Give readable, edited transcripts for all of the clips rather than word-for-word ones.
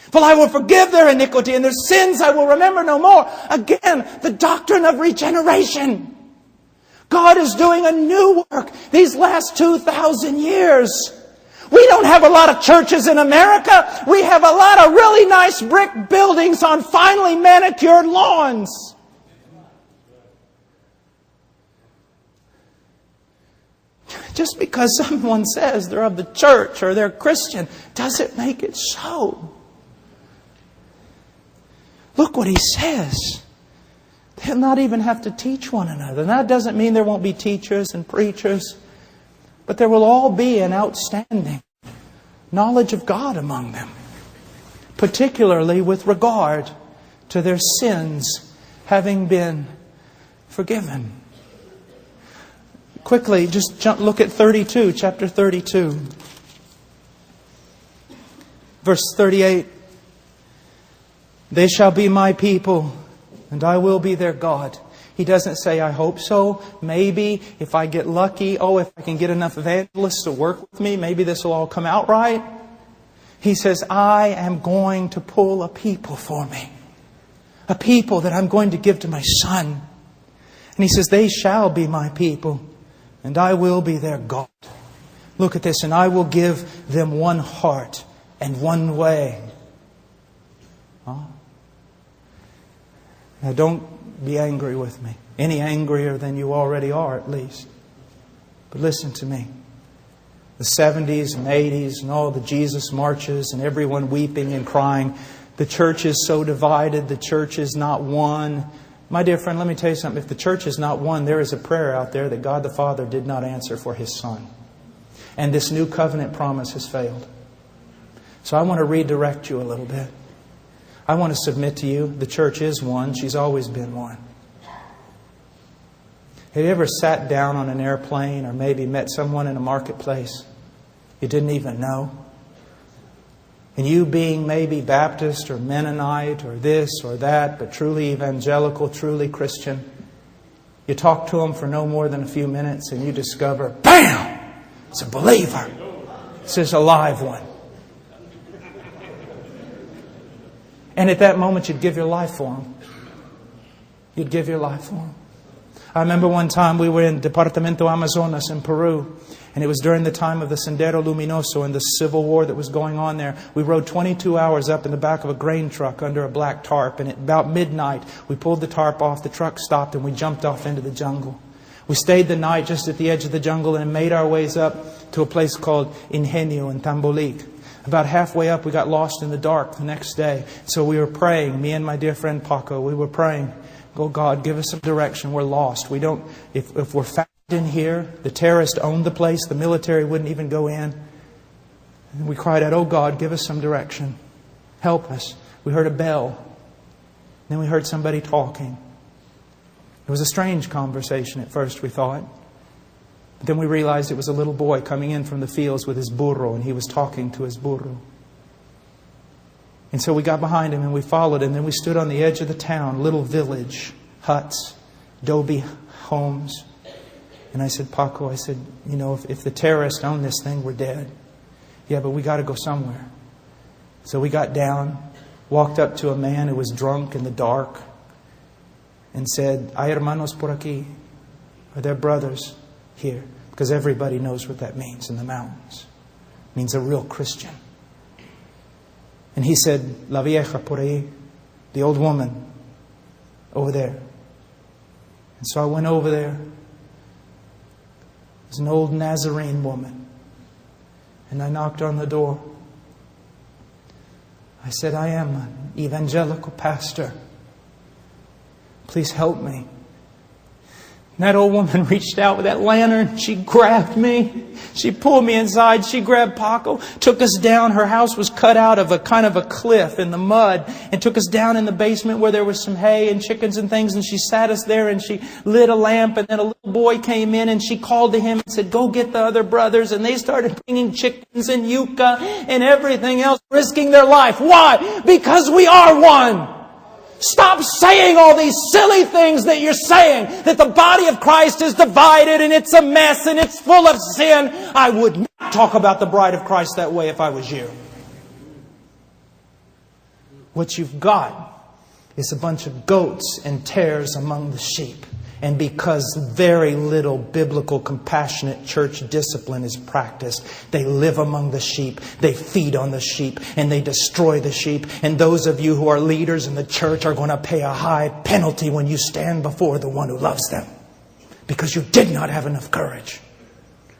For I will forgive their iniquity, and their sins I will remember no more. Again, the doctrine of regeneration. God is doing a new work these last 2,000 years. We don't have a lot of churches in America. We have a lot of really nice brick buildings on finely manicured lawns. Just because someone says they're of the church or they're Christian doesn't make it so. Look what he says. They'll not even have to teach one another. And that doesn't mean there won't be teachers and preachers. But there will all be an outstanding knowledge of God among them. Particularly with regard to their sins having been forgiven. Quickly, just look at 32, chapter 32. Verse 38. They shall be my people, and I will be their God. He doesn't say, I hope so. Maybe, if I get lucky, if I can get enough evangelists to work with me, maybe this will all come out right. He says, I am going to pull a people for me. A people that I'm going to give to my Son. And He says, they shall be my people, and I will be their God. Look at this, and I will give them one heart and one way. Now don't be angry with me. Any angrier than you already are, at least. But listen to me. The 70s and 80s and all the Jesus marches and everyone weeping and crying. The church is so divided. The church is not one. My dear friend, let me tell you something. If the church is not one, there is a prayer out there that God the Father did not answer for His Son. And this new covenant promise has failed. So I want to redirect you a little bit. I want to submit to you, the church is one. She's always been one. Have you ever sat down on an airplane or maybe met someone in a marketplace you didn't even know? And you being maybe Baptist or Mennonite or this or that, but truly evangelical, truly Christian, you talk to them for no more than a few minutes and you discover, bam! It's a believer. It's just a live one. And at that moment, you'd give your life for Him. You'd give your life for Him. I remember one time we were in Departamento Amazonas in Peru. And it was during the time of the Sendero Luminoso and the civil war that was going on there. We rode 22 hours up in the back of a grain truck under a black tarp. And at about midnight, we pulled the tarp off, the truck stopped, and we jumped off into the jungle. We stayed the night just at the edge of the jungle and made our ways up to a place called Ingenio in Tambolik. About halfway up, we got lost in the dark the next day. So we were praying, me and my dear friend Paco, we were praying, oh God, give us some direction. We're lost. We don't, if we're found in here, the terrorists owned the place, the military wouldn't even go in. And we cried out, oh God, give us some direction. Help us. We heard a bell. Then we heard somebody talking. It was a strange conversation at first, we thought. But then we realized it was a little boy coming in from the fields with his burro, and he was talking to his burro. And so we got behind him and we followed him. And then we stood on the edge of the town, little village, huts, adobe homes. And I said, Paco, I said, you know, if the terrorists own this thing, we're dead. Yeah, but we got to go somewhere. So we got down, walked up to a man who was drunk in the dark, and said, hay hermanos por aquí. Are there brothers here? Because everybody knows what that means in the mountains. It means a real Christian. And he said, la vieja por ahí, the old woman over there. And so I went over there. It was an old Nazarene woman. And I knocked on the door. I said, I am an evangelical pastor. Please help me. And that old woman reached out with that lantern. She grabbed me. She pulled me inside. She grabbed Paco, took us down. Her house was cut out of a kind of a cliff in the mud, and took us down in the basement where there was some hay and chickens and things. And she sat us there and she lit a lamp. And then a little boy came in and she called to him and said, go get the other brothers. And they started bringing chickens and yucca and everything else, risking their life. Why? Because we are one. Stop saying all these silly things that you're saying, that the body of Christ is divided and it's a mess and it's full of sin. I would not talk about the bride of Christ that way if I was you. What you've got is a bunch of goats and tares among the sheep. And because very little biblical, compassionate church discipline is practiced, they live among the sheep, they feed on the sheep, and they destroy the sheep. And those of you who are leaders in the church are going to pay a high penalty when you stand before the one who loves them. Because you did not have enough courage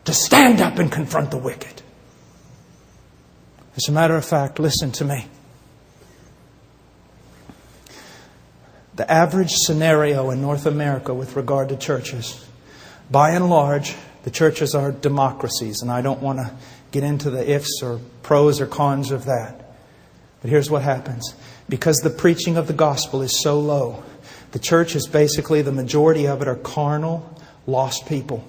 to stand up and confront the wicked. As a matter of fact, listen to me. The average scenario in North America with regard to churches, by and large, the churches are democracies. And I don't want to get into the ifs or pros or cons of that. But here's what happens. Because the preaching of the gospel is so low, the church is basically, the majority of it are carnal, lost people.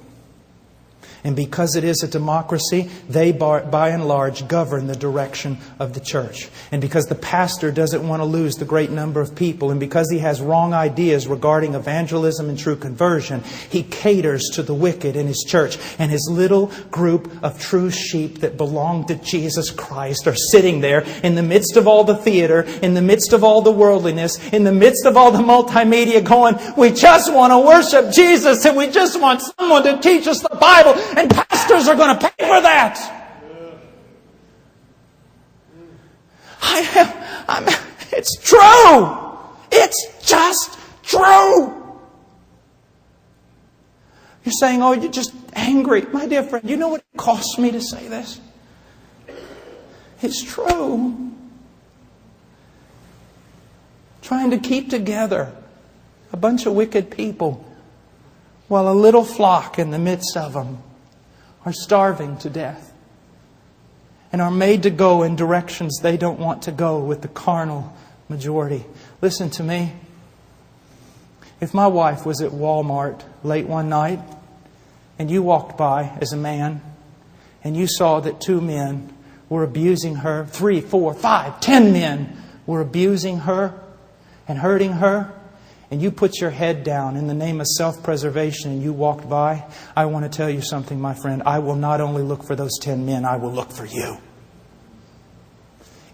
And because it is a democracy, they by and large govern the direction of the church. And because the pastor doesn't want to lose the great number of people, and because he has wrong ideas regarding evangelism and true conversion, he caters to the wicked in his church. And his little group of true sheep that belong to Jesus Christ are sitting there in the midst of all the theater, in the midst of all the worldliness, in the midst of all the multimedia, going, we just want to worship Jesus, and we just want someone to teach us the Bible. And pastors are going to pay for that. It's true. It's just true. You're saying, oh, you're just angry. My dear friend, you know what it costs me to say this? It's true. Trying to keep together a bunch of wicked people while a little flock in the midst of them are starving to death and are made to go in directions they don't want to go with the carnal majority. Listen to me. If my wife was at Walmart late one night and you walked by as a man and you saw that 2 men were abusing her, 3, 4, 5, 10 men were abusing her and hurting her, and you put your head down in the name of self-preservation and you walked by, I want to tell you something, my friend. I will not only look for those 10 men, I will look for you.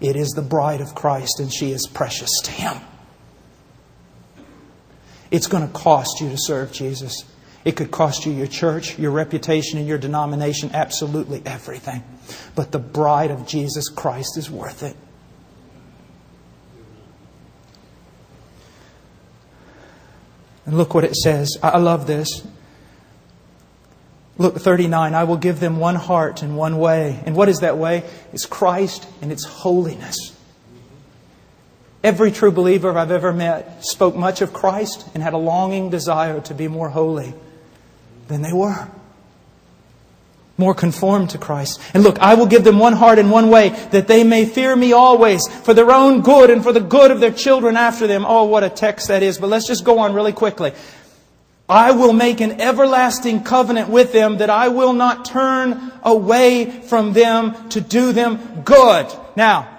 It is the bride of Christ, and she is precious to Him. It's going to cost you to serve Jesus. It could cost you your church, your reputation, and your denomination, absolutely everything. But the bride of Jesus Christ is worth it. And look what it says. I love this. Look, 39. I will give them one heart and one way. And what is that way? It's Christ and it's holiness. Every true believer I've ever met spoke much of Christ and had a longing desire to be more holy than they were. More conformed to Christ. And look, I will give them one heart and one way, that they may fear me always, for their own good and for the good of their children after them. Oh, what a text that is. But let's just go on really quickly. I will make an everlasting covenant with them, that I will not turn away from them to do them good. Now,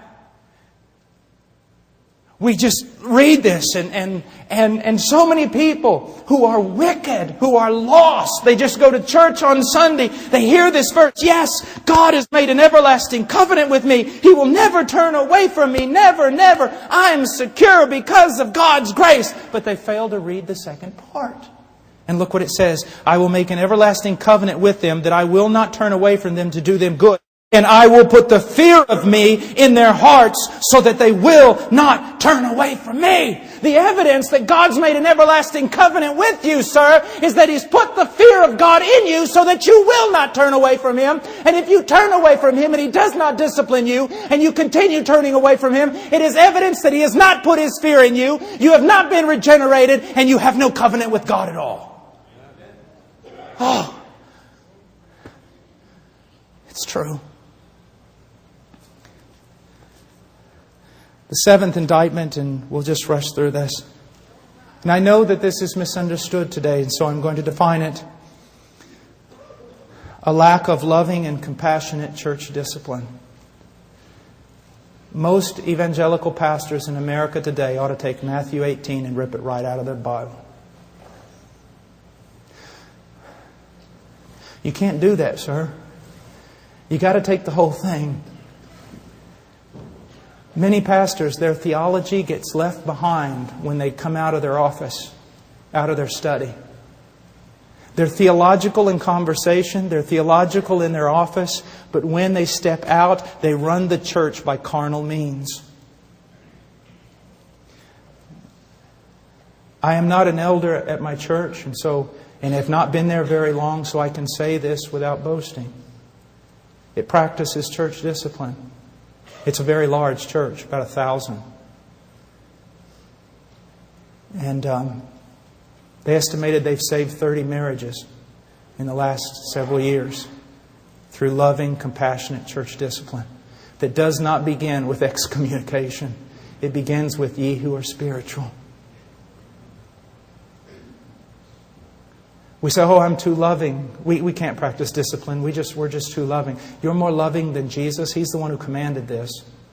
we just read this and so many people who are wicked, who are lost, they just go to church on Sunday. They hear this verse. Yes, God has made an everlasting covenant with me. He will never turn away from me. Never, never. I am secure because of God's grace. But they fail to read the second part. And look what it says. I will make an everlasting covenant with them, that I will not turn away from them to do them good. And I will put the fear of me in their hearts, so that they will not turn away from me. The evidence that God's made an everlasting covenant with you, sir, is that He's put the fear of God in you so that you will not turn away from Him. And if you turn away from Him and He does not discipline you, and you continue turning away from Him, it is evidence that He has not put His fear in you. You have not been regenerated, and you have no covenant with God at all. Oh, it's true. The seventh indictment, and we'll just rush through this. And I know that this is misunderstood today, and so I'm going to define it. A lack of loving and compassionate church discipline. Most evangelical pastors in America today ought to take Matthew 18 and rip it right out of their Bible. You can't do that, sir. You got to take the whole thing. Many pastors, their theology gets left behind when they come out of their office, out of their study. They're theological in conversation, they're theological in their office, but when they step out, they run the church by carnal means. I am not an elder at my church, and have not been there very long, so I can say this without boasting. It practices church discipline. It's a very large church, about 1,000. And they estimated they've saved 30 marriages in the last several years through loving, compassionate church discipline that does not begin with excommunication. It begins with ye who are spiritual. We say, oh, I'm too loving. We can't practice discipline. We're just too loving. You're more loving than Jesus. He's the one who commanded this.